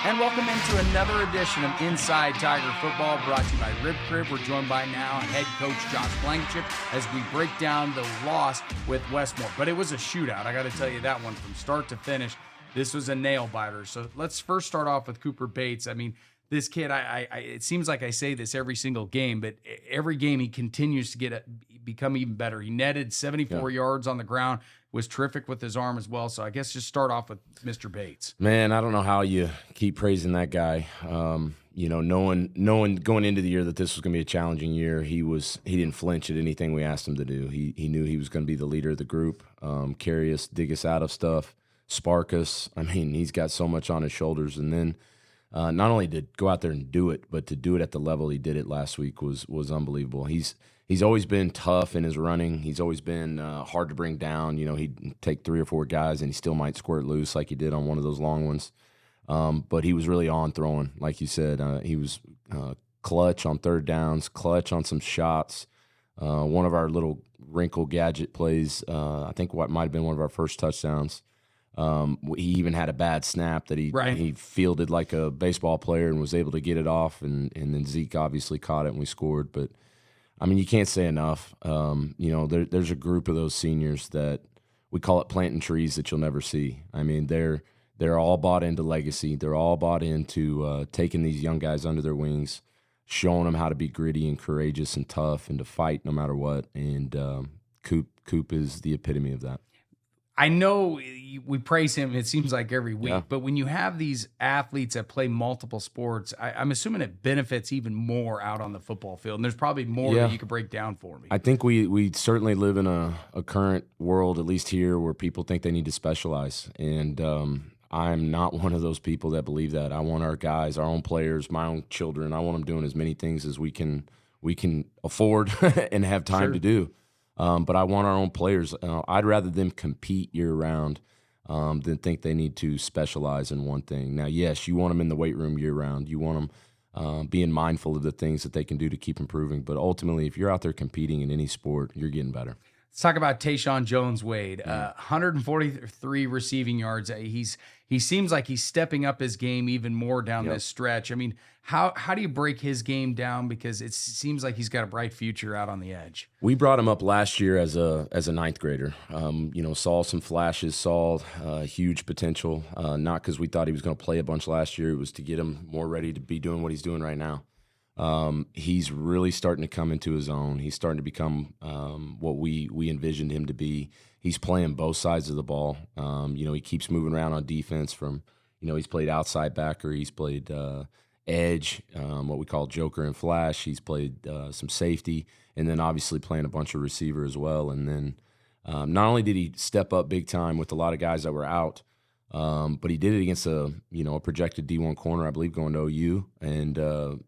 And welcome into another edition of Inside Tiger Football, brought to you by Rib Crib. We're joined by now head coach Josh Blankenship as we break down the loss with Westmoore. But it was a shootout. I got to tell you that one from start to finish. This was a nail biter. So let's first start off with Cooper Bates. I mean, this kid, it seems like I say this every single game, but every game he continues to become even better. He netted 74 yards on the ground, was terrific with his arm as well. So I guess just start off with Mr. Bates. Man, I don't know how you keep praising that guy. Knowing going into the year that this was going to be a challenging year, he didn't flinch at anything we asked him to do. He knew he was going to be the leader of the group, carry us, dig us out of stuff, spark us. I mean, he's got so much on his shoulders. And then not only to go out there and do it, but to do it at the level he did it last week was unbelievable. He's always been tough in his running. He's always been hard to bring down. He'd take 3 or 4 guys and he still might squirt loose like he did on one of those long ones. But he was really on throwing, like you said. He was clutch on third downs, clutch on some shots. One of our little wrinkle gadget plays, I think what might have been one of our first touchdowns. He even had a bad snap that he fielded like a baseball player and was able to get it off, and then Zeke obviously caught it and we scored. But I mean, you can't say enough. There's a group of those seniors that we call it planting trees that you'll never see. I mean, they're all bought into legacy. They're all bought into taking these young guys under their wings, showing them how to be gritty and courageous and tough and to fight no matter what. And Coop is the epitome of that. I know we praise him, it seems like every week, but when you have these athletes that play multiple sports, I'm assuming it benefits even more out on the football field. And there's probably more that you could break down for me. I think we certainly live in a current world, at least here, where people think they need to specialize. And I'm not one of those people that believe that. I want our guys, our own players, my own children, I want them doing as many things as we can afford and have time to do. But I want our own players. I'd rather them compete year-round than think they need to specialize in one thing. Now, yes, you want them in the weight room year-round. You want them being mindful of the things that they can do to keep improving. But ultimately, if you're out there competing in any sport, you're getting better. Let's talk about Tayshawn Jones-Wade. 143 receiving yards. He seems like he's stepping up his game even more down this stretch. I mean, how do you break his game down? Because it seems like he's got a bright future out on the edge. We brought him up last year as a ninth grader. Saw some flashes, saw huge potential. Not because we thought he was going to play a bunch last year. It was to get him more ready to be doing what he's doing right now. He's really starting to come into his own. He's starting to become what we envisioned him to be. He's playing both sides of the ball. He keeps moving around on defense from, he's played outside backer. He's played edge, what we call joker and flash. He's played some safety, and then obviously playing a bunch of receiver as well. And then not only did he step up big time with a lot of guys that were out, but he did it against a projected D1 corner, I believe, going to OU. And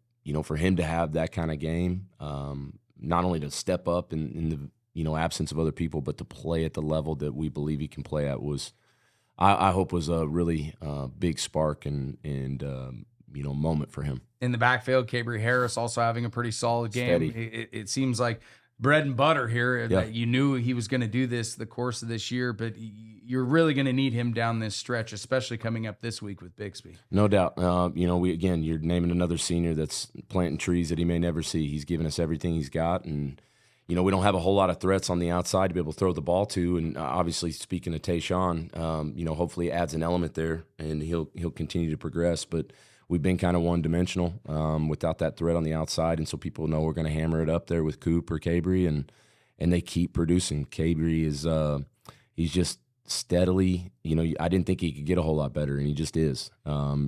for him to have that kind of game, not only to step up in the absence of other people, but to play at the level that we believe he can play at was, I hope, was a really big spark and moment for him. In the backfield, Cabry Harris also having a pretty solid game. It seems like bread and butter here. That you knew he was going to do this the course of this year, but you're really going to need him down this stretch, especially coming up this week with Bixby. No doubt. You're naming another senior that's planting trees that he may never see. He's given us everything he's got, and we don't have a whole lot of threats on the outside to be able to throw the ball to. And obviously, speaking of Tayshawn, hopefully it adds an element there, and he'll continue to progress. But we've been kind of one-dimensional without that threat on the outside, and so people know we're going to hammer it up there with Coop or Cabry, and they keep producing. Cabry is he's just steadily, I didn't think he could get a whole lot better, and he just is.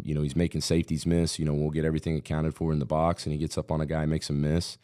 He's making safeties miss. We'll get everything accounted for in the box, and he gets up on a guy, makes him miss,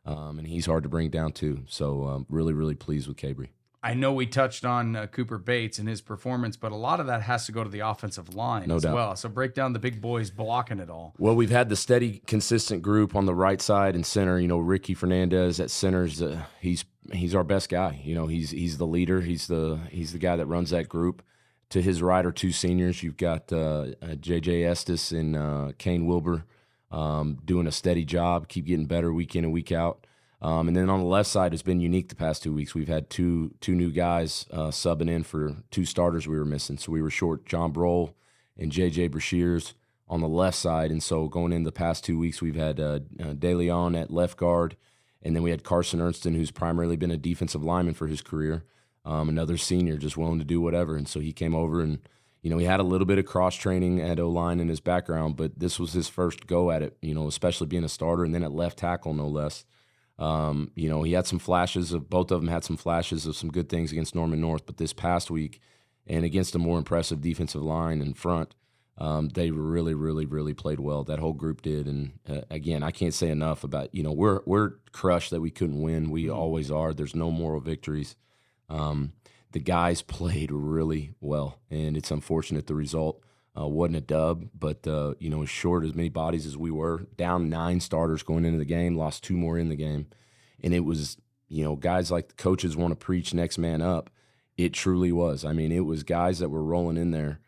and he's hard to bring down too. So really, really pleased with Cabry. I know we touched on Cooper Bates and his performance, but a lot of that has to go to the offensive line as well. So break down the big boys blocking it all. Well, we've had the steady, consistent group on the right side and center. Ricky Fernandez at center's he's our best guy. He's the leader. He's the guy that runs that group. To his right are 2 seniors. You've got J.J. Estes and Kane Wilbur doing a steady job, keep getting better week in and week out. And then on the left side, it's been unique the past 2 weeks. We've had two new guys subbing in for 2 starters we were missing. So we were short John Brohl and J.J. Brashears. on the left side. And so going into the past 2 weeks, we've had De Leon at left guard, and then we had Carson Ernston, who's primarily been a defensive lineman for his career, another senior, just willing to do whatever. And so he came over and, he had a little bit of cross-training at O-line in his background, but this was his first go at it, especially being a starter, and then at left tackle, no less. He had some flashes of, both of them had some flashes of some good things against Norman North, but this past week, and against a more impressive defensive line in front, they really, really, really played well. That whole group did. And again, I can't say enough about, we're crushed that we couldn't win. We always are. There's no moral victories. The guys played really well, and it's unfortunate the result wasn't a dub, but, as short as many bodies as we were, down 9 starters going into the game, lost 2 more in the game. And it was, guys like the coaches want to preach next man up. It truly was. I mean, it was guys that were rolling in there,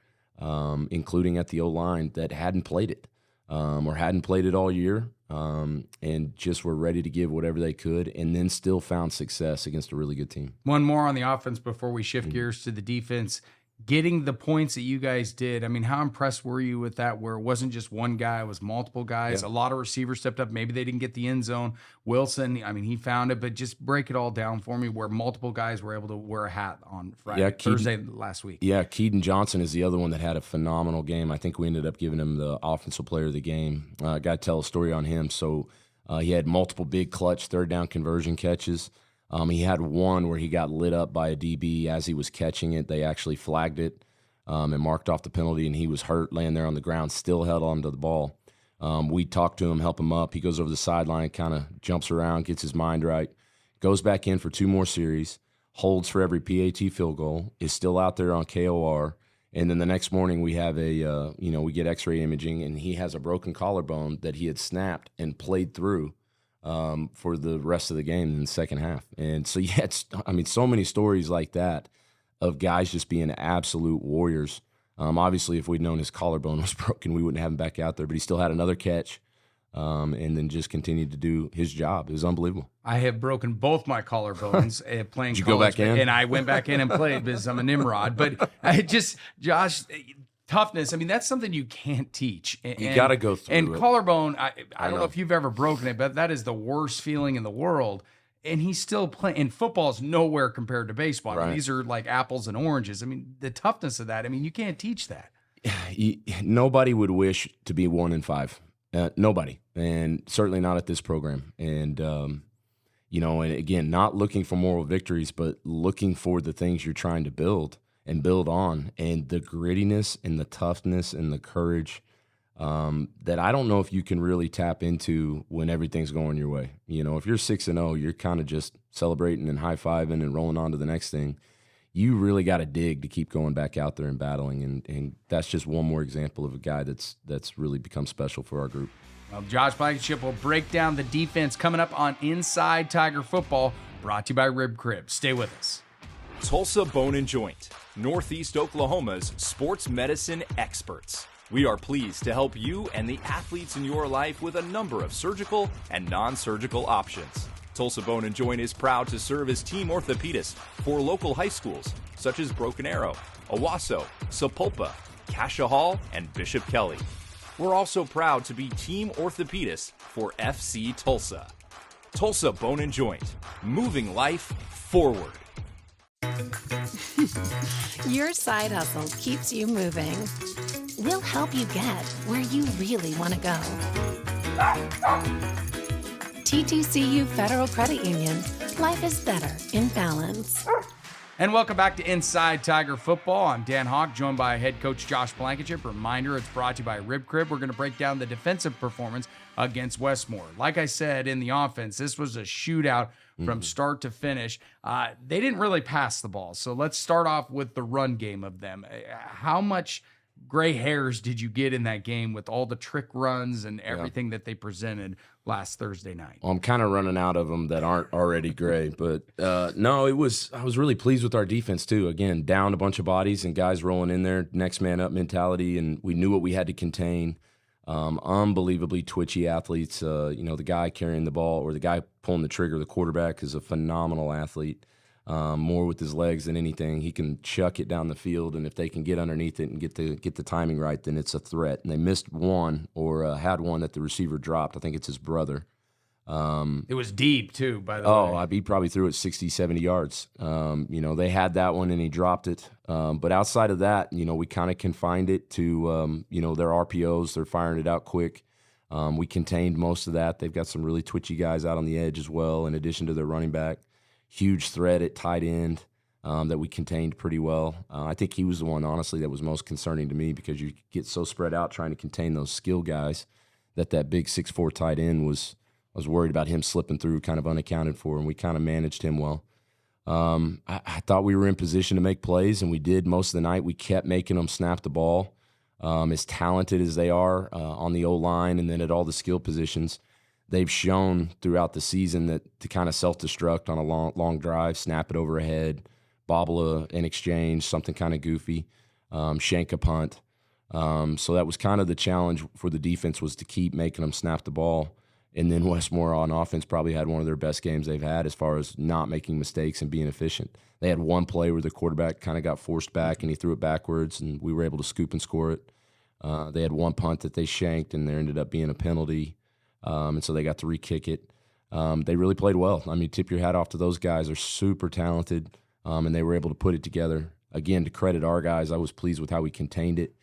including at the O-line, that hadn't played it or hadn't played it all year, and just were ready to give whatever they could, and then still found success against a really good team. One more on the offense before we shift gears to the defense. Getting the points that you guys did, I mean, how impressed were you with that, where it wasn't just one guy, it was multiple guys? Yeah. A lot of receivers stepped up. Maybe they didn't get the end zone. Wilson, I mean, he found it, but just break it all down for me where multiple guys were able to wear a hat on Friday, Thursday last week. Yeah, Keaton Johnson is the other one that had a phenomenal game. I think we ended up giving him the offensive player of the game. Got to tell a story on him. So he had multiple big clutch third down conversion catches. He had one where he got lit up by a DB as he was catching it. They actually flagged it and marked off the penalty, and he was hurt laying there on the ground, still held on to the ball. We talked to him, help him up. He goes over the sideline, kind of jumps around, gets his mind right, goes back in for 2 more series, holds for every PAT field goal, is still out there on KOR. And then the next morning we have we get x-ray imaging, and he has a broken collarbone that he had snapped and played through for the rest of the game in the second half. And so, so many stories like that of guys just being absolute warriors. Obviously, if we'd known his collarbone was broken, we wouldn't have him back out there, but he still had another catch and then just continued to do his job. It was unbelievable. I have broken both my collarbones playing Did you college, go back in? And I went back in and played because I'm a Nimrod. But Josh, toughness, I mean, that's something you can't teach. You got to go through and it. collarbone, I don't know if you've ever broken it, but that is the worst feeling in the world. And he's still playing. And football is nowhere compared to baseball. I mean, these are like apples and oranges. I mean, the toughness of that, I mean, you can't teach that. Nobody would wish to be 1-5. Nobody. And certainly not at this program. And, and again, not looking for moral victories, but looking for the things you're trying to build and build on, and the grittiness and the toughness and the courage that I don't know if you can really tap into when everything's going your way. If you're 6-0, you're kind of just celebrating and high-fiving and rolling on to the next thing. You really got to dig to keep going back out there and battling, and that's just one more example of a guy that's really become special for our group. Well, Josh Blankenship will break down the defense coming up on Inside Tiger Football, brought to you by Rib Crib. Stay with us. Tulsa Bone and Joint, Northeast Oklahoma's sports medicine experts. We are pleased to help you and the athletes in your life with a number of surgical and non-surgical options. Tulsa Bone and Joint is proud to serve as team orthopedist for local high schools such as Broken Arrow, Owasso, Sapulpa, Cascia Hall, and Bishop Kelly. We're also proud to be team orthopedist for FC Tulsa. Tulsa Bone and Joint, moving life forward. Your side hustle keeps you moving. We'll help you get where you really want to go. TTCU Federal Credit Union. Life is better in balance. And welcome back to Inside Tiger Football. I'm Dan Hawk, joined by head coach Josh Blankenship. Reminder, it's brought to you by Rib Crib. We're going to break down the defensive performance against Westmoore. Like I said, in the offense, this was a shootout from start to finish. They didn't really pass the ball. So let's start off with the run game of them. How much gray hairs did you get in that game with all the trick runs and everything that they presented last Thursday night? Well, I'm kind of running out of them that aren't already gray, but no, I was really pleased with our defense too. Again, down a bunch of bodies and guys rolling in there, next man up mentality, and we knew what we had to contain. Unbelievably twitchy athletes. The guy carrying the ball or the guy pulling the trigger, the quarterback, is a phenomenal athlete. more with his legs than anything. He can chuck it down the field, and if they can get underneath it and get the timing right, then it's a threat. And they missed one or had one that the receiver dropped. I think it's his brother. It was deep, too, by the way. Oh, he probably threw it 60, 70 yards. They had that one, and he dropped it. But outside of that, we kind of confined it to, their RPOs. They're firing it out quick. We contained most of that. They've got some really twitchy guys out on the edge as well, in addition to their running back. Huge threat at tight end that we contained pretty well. I think he was the one, honestly, that was most concerning to me because you get so spread out trying to contain those skill guys that big 6'4" tight end was – I was worried about him slipping through kind of unaccounted for, and we kind of managed him well. I thought we were in position to make plays, and we did most of the night. We kept making them snap the ball. As talented as they are on the O-line and then at all the skill positions, they've shown throughout the season that to kind of self-destruct on a long drive, snap it overhead, bobble an exchange, something kind of goofy, shank a punt. So that was kind of the challenge for the defense, was to keep making them snap the ball. And then Westmoore on offense probably had one of their best games they've had as far as not making mistakes and being efficient. They had one play where the quarterback kind of got forced back and he threw it backwards, and we were able to scoop and score it. They had one punt that they shanked, and there ended up being a penalty, and so they got to re-kick it. They really played well. I mean, tip your hat off to those guys. They're super talented, and they were able to put it together. Again, to credit our guys, I was pleased with how we contained it.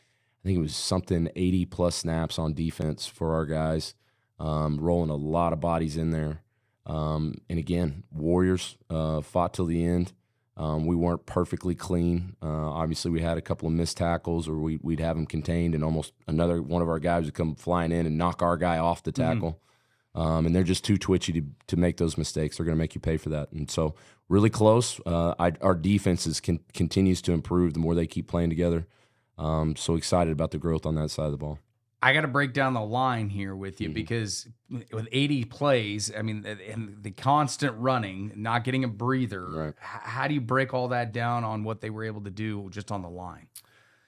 I think it was something 80-plus snaps on defense for our guys. Rolling a lot of bodies in there. And again, Warriors fought till the end. We weren't perfectly clean. Obviously, we had a couple of missed tackles, or we'd have them contained, and almost another one of our guys would come flying in and knock our guy off the tackle. And they're just too twitchy to make those mistakes. They're going to make you pay for that. And so really close. Our defense continues to improve the more they keep playing together. So excited about the growth on that side of the ball. I got to break down the line here with you because with 80 plays, I mean, and the constant running, not getting a breather, right. How do you break all that down on what they were able to do just on the line?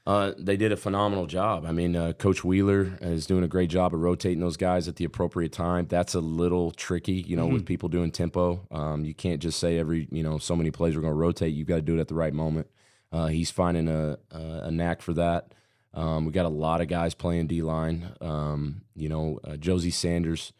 They did a phenomenal job. I mean, Coach Wheeler is doing a great job of rotating those guys at the appropriate time. That's a little tricky, with people doing tempo. You can't just say every, so many plays we're going to rotate. You've got to do it at the right moment. He's finding a knack for that. We got a lot of guys playing D-line. Josie Sanders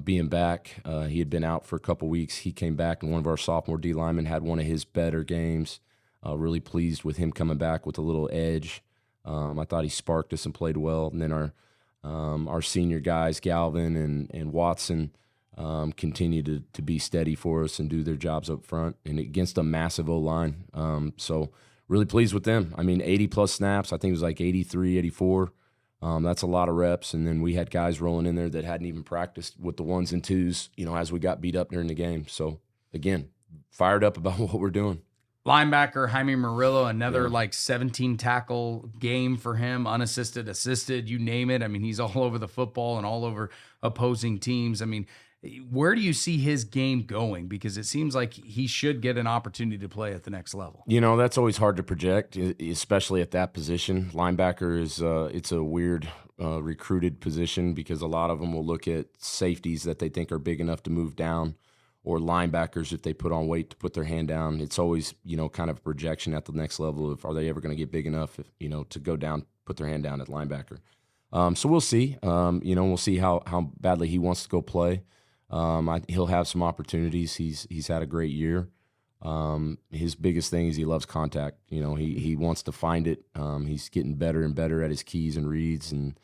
being back. He had been out for a couple weeks. He came back, and one of our sophomore D-linemen had one of his better games. Really pleased with him coming back with a little edge. I thought he sparked us and played well. And then our senior guys, Galvin and Watson, continue to be steady for us and do their jobs up front, and against a massive O-line. So really pleased with them. I mean, 80-plus snaps. I think it was like 83, 84. That's a lot of reps. And then we had guys rolling in there that hadn't even practiced with the ones and twos, as we got beat up during the game. So, again, fired up about what we're doing. Linebacker Jaime Murillo, another 17-tackle game for him, unassisted, assisted, you name it. I mean, he's all over the football and all over opposing teams. I mean, where do you see his game going? Because it seems like he should get an opportunity to play at the next level. That's always hard to project, especially at that position. Linebacker is it's a weird recruited position because a lot of them will look at safeties that they think are big enough to move down, or linebackers if they put on weight to put their hand down. It's always, kind of a projection at the next level of, are they ever going to get big enough, to go down, put their hand down at linebacker. So we'll see. We'll see how badly he wants to go play. He'll have some opportunities. He's had a great year. His biggest thing is he loves contact. He wants to find it. He's getting better and better at his keys and reads and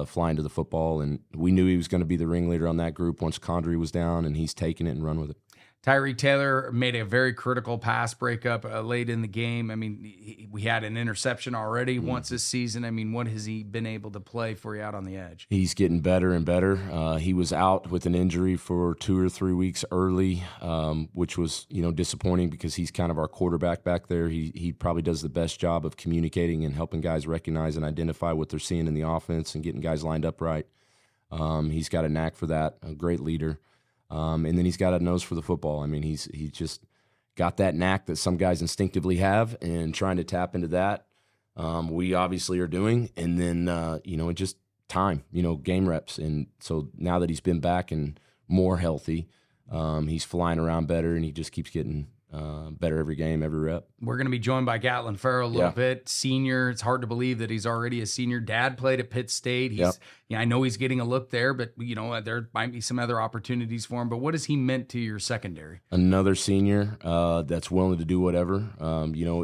flying to the football. And we knew he was going to be the ringleader on that group once Condry was down, and he's taken it and run with it. Tyreek Taylor made a very critical pass breakup late in the game. I mean, we had an interception already once this season. I mean, what has he been able to play for you out on the edge? He's getting better and better. He was out with an injury for 2 or 3 weeks early, which was, disappointing because he's kind of our quarterback back there. He probably does the best job of communicating and helping guys recognize and identify what they're seeing in the offense and getting guys lined up right. He's got a knack for that, a great leader. And then he's got a nose for the football. I mean, he's just got that knack that some guys instinctively have, and trying to tap into that, we obviously are doing. And then, it just time, game reps. And so now that he's been back and more healthy, he's flying around better, and he just keeps getting better every game, every rep. We're going to be joined by Gatlen Ferrell a little bit. Senior. It's hard to believe that he's already a senior. Dad played at Pitt State. I know he's getting a look there, but there might be some other opportunities for him. But what has he meant to your secondary? Another senior that's willing to do whatever.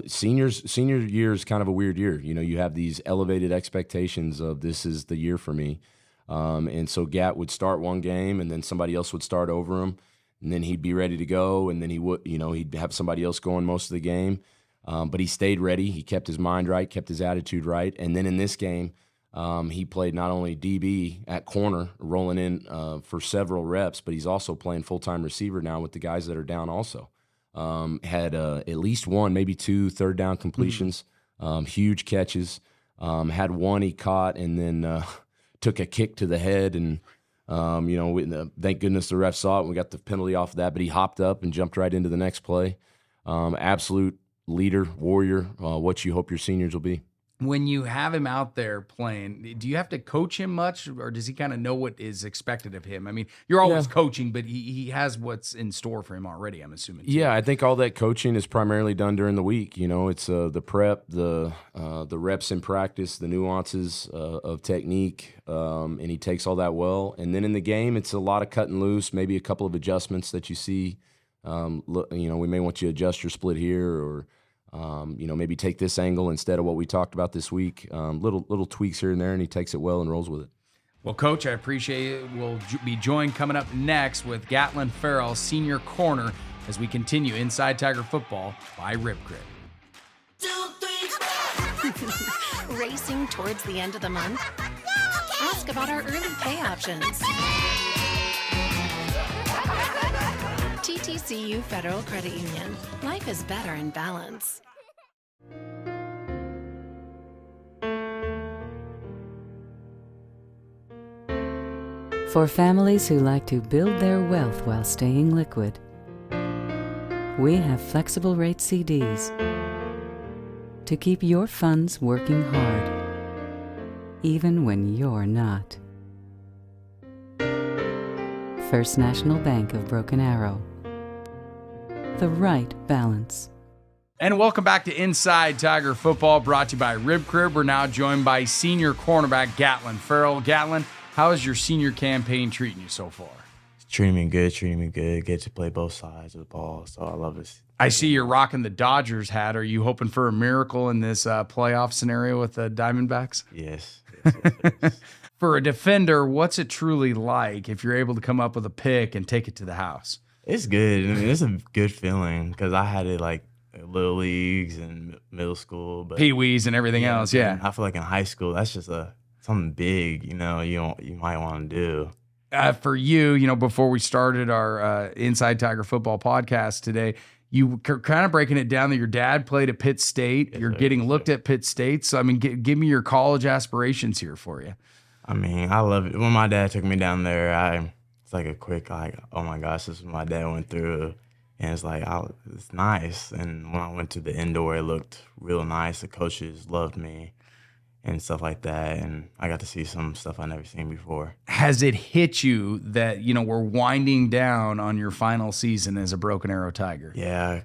Senior year is kind of a weird year. You have these elevated expectations of this is the year for me. And so Gat would start one game, and then somebody else would start over him, and then he'd be ready to go, and then he'd have somebody else going most of the game. But he stayed ready. He kept his mind right, kept his attitude right. And then in this game, he played not only DB at corner, rolling in for several reps, but he's also playing full-time receiver now with the guys that are down also. Had at least one, maybe two third down completions, huge catches. Had one he caught and then took a kick to the head, and thank goodness the ref saw it and we got the penalty off of that, but he hopped up and jumped right into the next play. Absolute leader, warrior, what you hope your seniors will be. When you have him out there playing, do you have to coach him much, or does he kind of know what is expected of him? I mean, you're always coaching, but he has what's in store for him already, I'm assuming. Too. Yeah, I think all that coaching is primarily done during the week. It's the prep, the reps in practice, the nuances of technique, and he takes all that well. And then in the game, it's a lot of cutting loose, maybe a couple of adjustments that you see. We may want you to adjust your split here, or maybe take this angle instead of what we talked about this week. Little tweaks here and there, and he takes it well and rolls with it. Well, Coach, I appreciate it. We'll be joined coming up next with Gatlen Ferrell, senior corner, as we continue Inside Tiger Football by Rib Crib. Racing towards the end of the month? Ask about our early pay options. TTCU Federal Credit Union. Life is better in balance. For families who like to build their wealth while staying liquid, we have flexible rate CDs to keep your funds working hard, even when you're not. First National Bank of Broken Arrow. The right balance. And welcome back to Inside Tiger Football, brought to you by Rib Crib. We're now joined by senior cornerback Gatlen Ferrell. Gatlen, how is your senior campaign treating you so far? It's treating me good. Get to play both sides of the ball, so I love this. I see you're rocking the Dodgers hat. Are you hoping for a miracle in this playoff scenario with the Diamondbacks? Yes. For a defender, what's it truly like if you're able to come up with a pick and take it to the house? It's good. I mean, it's a good feeling because I had it like little leagues and middle school, but Pee-wees and everything else. Yeah, I feel like in high school that's just something big. You might want to do. For you, before we started our Inside Tiger Football podcast today, you kind of breaking it down that your dad played at Pitt State. You're getting looked at Pitt State. So I mean, give me your college aspirations here for you. I mean, I love it. When my dad took me down there, it's like a quick oh my gosh, this is what my dad went through. And it's like, it's nice. And when I went to the indoor, it looked real nice. The coaches loved me and stuff like that. And I got to see some stuff I've never seen before. Has it hit you that, we're winding down on your final season as a Broken Arrow Tiger? Yeah.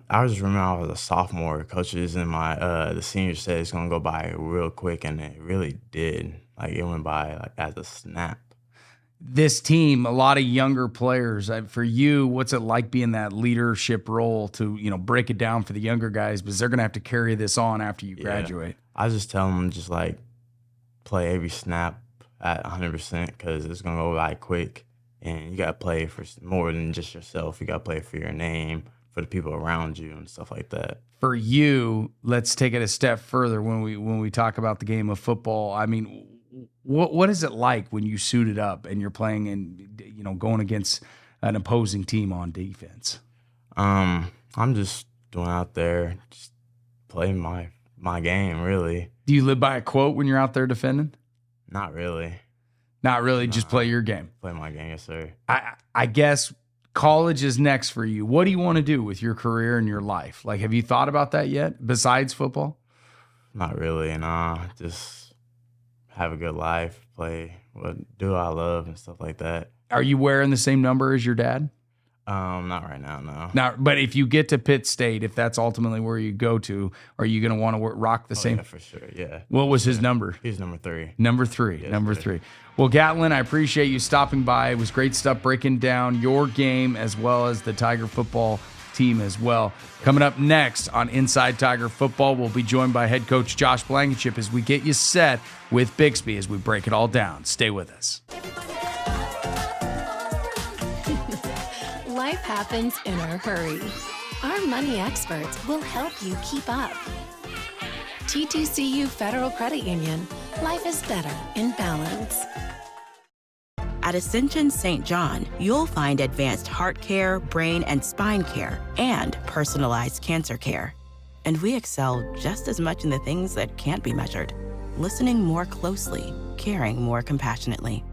I just remember I was a sophomore. Coaches and the seniors said it's going to go by real quick, and it really did. Like, it went by like as a snap. This team, a lot of younger players. For you, what's it like being that leadership role to, break it down for the younger guys, because they're going to have to carry this on after you graduate? I just tell them just like play every snap at 100% because it's going to go by quick, and you got to play for more than just yourself. You got to play for your name, for the people around you and stuff like that. For you, let's take it a step further when we talk about the game of football. I mean, what is it like when you suit it up and you're playing and going against an opposing team on defense? I'm just going out there, just playing my game, really. Do you live by a quote when you're out there defending? Not really. Not really, just play your game. Play my game, yes, sir. I guess college is next for you. What do you want to do with your career and your life? Like, have you thought about that yet, besides football? Not really, just have a good life, do what I love and stuff like that. Are you wearing the same number as your dad? Not right now, no. Now, but if you get to Pitt State, if that's ultimately where you go to, are you going to want to rock the same? Yeah, for sure, yeah. What was his number? He's number 3. Number 3. Yes, number sir. 3. Well, Gatlen, I appreciate you stopping by. It was great stuff breaking down your game as well as the Tiger football team as well. Coming up next on Inside Tiger Football, we'll be joined by head coach Josh Blankenship as we get you set with Bixby as we break it all down. Stay with us. Life happens in a hurry. Our money experts will help you keep up. TTCU Federal Credit Union. Life is better in balance. At Ascension St. John, you'll find advanced heart care, brain and spine care, and personalized cancer care. And we excel just as much in the things that can't be measured. Listening more closely, caring more compassionately.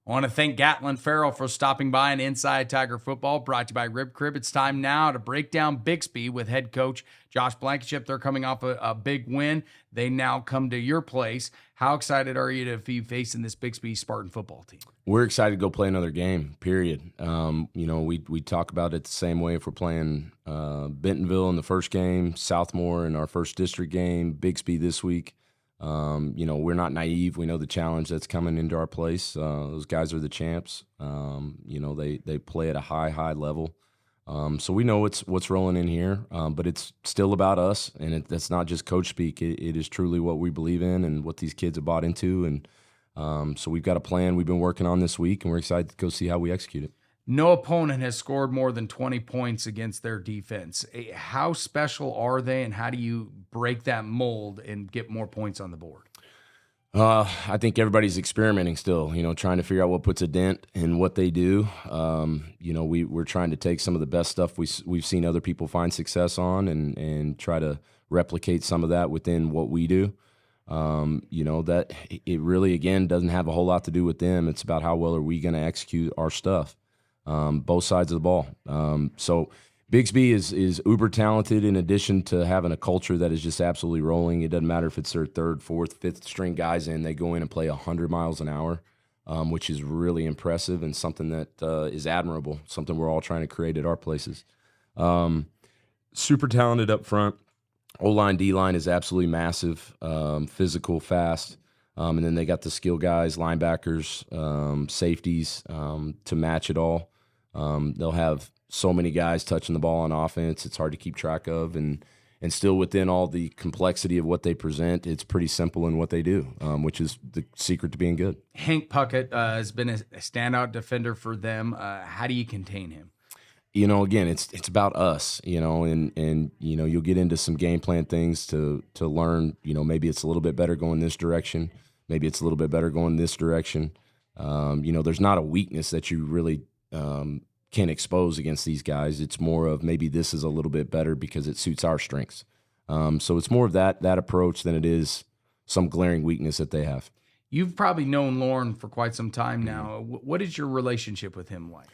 I want to thank Gatlen Ferrell for stopping by on Inside Tiger Football, brought to you by Rib Crib. It's time now to break down Bixby with head coach Josh Blankenship. They're coming off a big win. They now come to your place. How excited are you to be facing this Bixby Spartan football team? We're excited to go play another game, period. We talk about it the same way if we're playing Bentonville in the first game, Southmoore in our first district game, Bixby this week. We're not naive. We know the challenge that's coming into our place. Those guys are the champs. They play at a high level. So we know what's rolling in here, but it's still about us, and that's not just coach speak. It is truly what we believe in and what these kids have bought into, and so we've got a plan we've been working on this week, and we're excited to go see how we execute it. No opponent has scored more than 20 points against their defense. How special are they, and how do you break that mold and get more points on the board? I think everybody's experimenting still, trying to figure out what puts a dent in what they do. We're trying to take some of the best stuff we've seen other people find success on and try to replicate some of that within what we do. That it really, again, doesn't have a whole lot to do with them. It's about how well are we going to execute our stuff. Both sides of the ball. So Bixby is uber talented in addition to having a culture that is just absolutely rolling. It doesn't matter if it's their third, fourth, fifth string guys in. They go in and play 100 miles an hour, which is really impressive and something that is admirable, something we're all trying to create at our places. Super talented up front. O-line, D-line is absolutely massive, physical, fast. And then they got the skill guys, linebackers, safeties to match it all. They'll have so many guys touching the ball on offense. It's hard to keep track of. And still within all the complexity of what they present, it's pretty simple in what they do, which is the secret to being good. Hank Puckett has been a standout defender for them. How do you contain him? Again, it's about us, and you'll get into some game plan things to learn, maybe it's a little bit better going this direction. Maybe it's a little bit better going this direction. There's not a weakness that you really can expose against these guys. It's more of maybe this is a little bit better because it suits our strengths. So it's more of that approach than it is some glaring weakness that they have. You've probably known Lauren for quite some time now. What is your relationship with him like?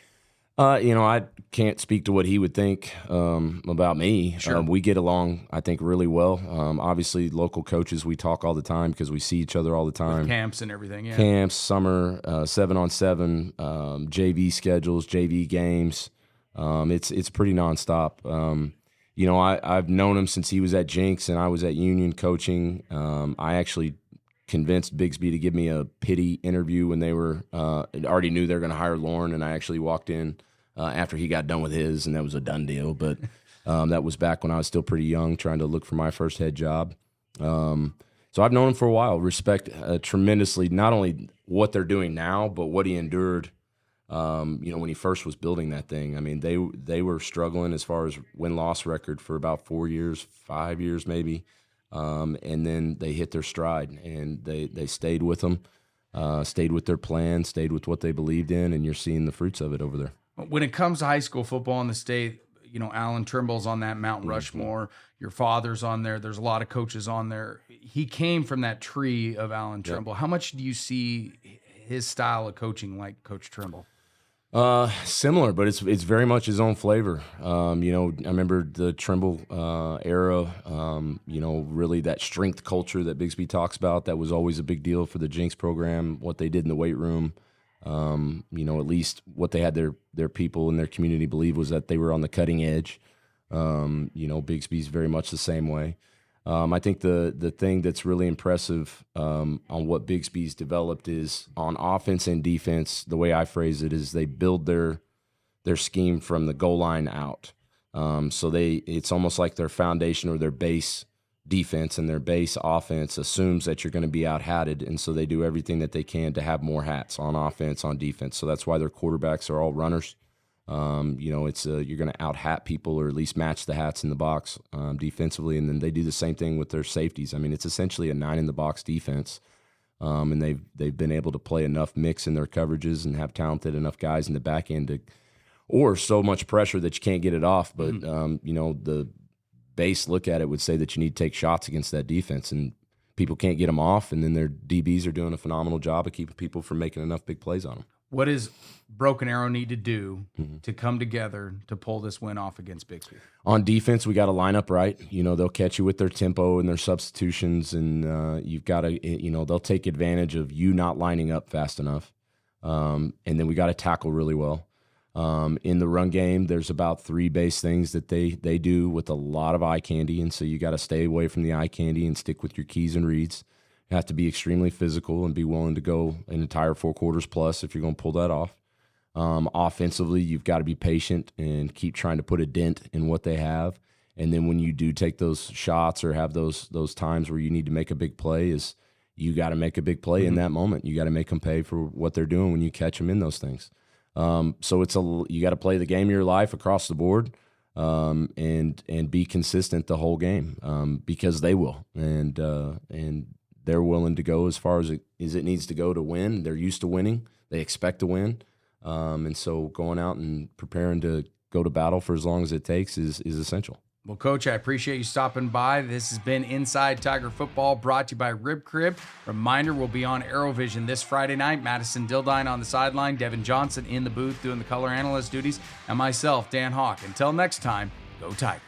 I can't speak to what he would think about me. Sure. We get along, I think, really well. Obviously, local coaches, we talk all the time because we see each other all the time. With camps and everything, yeah. Camps, summer, 7-on-7, JV schedules, JV games. It's pretty nonstop. I've known him since he was at Jinx and I was at Union coaching. I actually convinced Bixby to give me a pity interview when they were already knew they were going to hire Lauren, and I actually walked in after he got done with his, and that was a done deal. But that was back when I was still pretty young, trying to look for my first head job. So I've known him for a while. Respect tremendously not only what they're doing now, but what he endured. When he first was building that thing. I mean, they were struggling as far as win-loss record for about 4 years, 5 years maybe. And then they hit their stride, and they stayed with them, stayed with their plan, stayed with what they believed in, and you're seeing the fruits of it over there. When it comes to high school football in the state, Alan Trimble's on that Mount Rushmore. Your father's on there. There's a lot of coaches on there. He came from that tree of Alan Trimble. Yep. How much do you see his style of coaching like Coach Trimble? Similar, but it's very much his own flavor. I remember the Trimble era, really that strength culture that Bixby talks about. That was always a big deal for the Jinx program, what they did in the weight room. At least what they had their people in their community believe was that they were on the cutting edge. Bixby's very much the same way. I think the thing that's really impressive on what Bixby's developed is on offense and defense. The way I phrase it is they build their scheme from the goal line out. It's almost like their foundation or their base defense and their base offense assumes that you're going to be out-hatted, and so they do everything that they can to have more hats on offense, on defense. So that's why their quarterbacks are all runners. You're going to out-hat people or at least match the hats in the box defensively, and then they do the same thing with their safeties. I mean, it's essentially a 9-in-the-box defense, and they've been able to play enough mix in their coverages and have talented enough guys in the back end or so much pressure that you can't get it off. But, the base look at it would say that you need to take shots against that defense, and people can't get them off, and then their DBs are doing a phenomenal job of keeping people from making enough big plays on them. What does Broken Arrow need to do to come together to pull this win off against Bixby? On defense, we got to line up right. They'll catch you with their tempo and their substitutions, and you've got to, they'll take advantage of you not lining up fast enough. And then we got to tackle really well. In the run game, there's about 3 base things that they do with a lot of eye candy, and so you got to stay away from the eye candy and stick with your keys and reads. You have to be extremely physical and be willing to go an entire 4 quarters plus if you're going to pull that off. Offensively, you've got to be patient and keep trying to put a dent in what they have. And then when you do take those shots or have those times where you need to make a big play, is you got to make a big play in that moment. You got to make them pay for what they're doing when you catch them in those things. So you got to play the game of your life across the board, and be consistent the whole game, because they will, and they're willing to go as far as it needs to go to win. They're used to winning. They expect to win, and so going out and preparing to go to battle for as long as it takes is essential. Well, Coach, I appreciate you stopping by. This has been Inside Tiger Football, brought to you by Rib Crib. Reminder, we'll be on Arrowvision this Friday night. Madison Dildine on the sideline, Devin Johnson in the booth doing the color analyst duties, and myself, Dan Hawk. Until next time, go Tigers.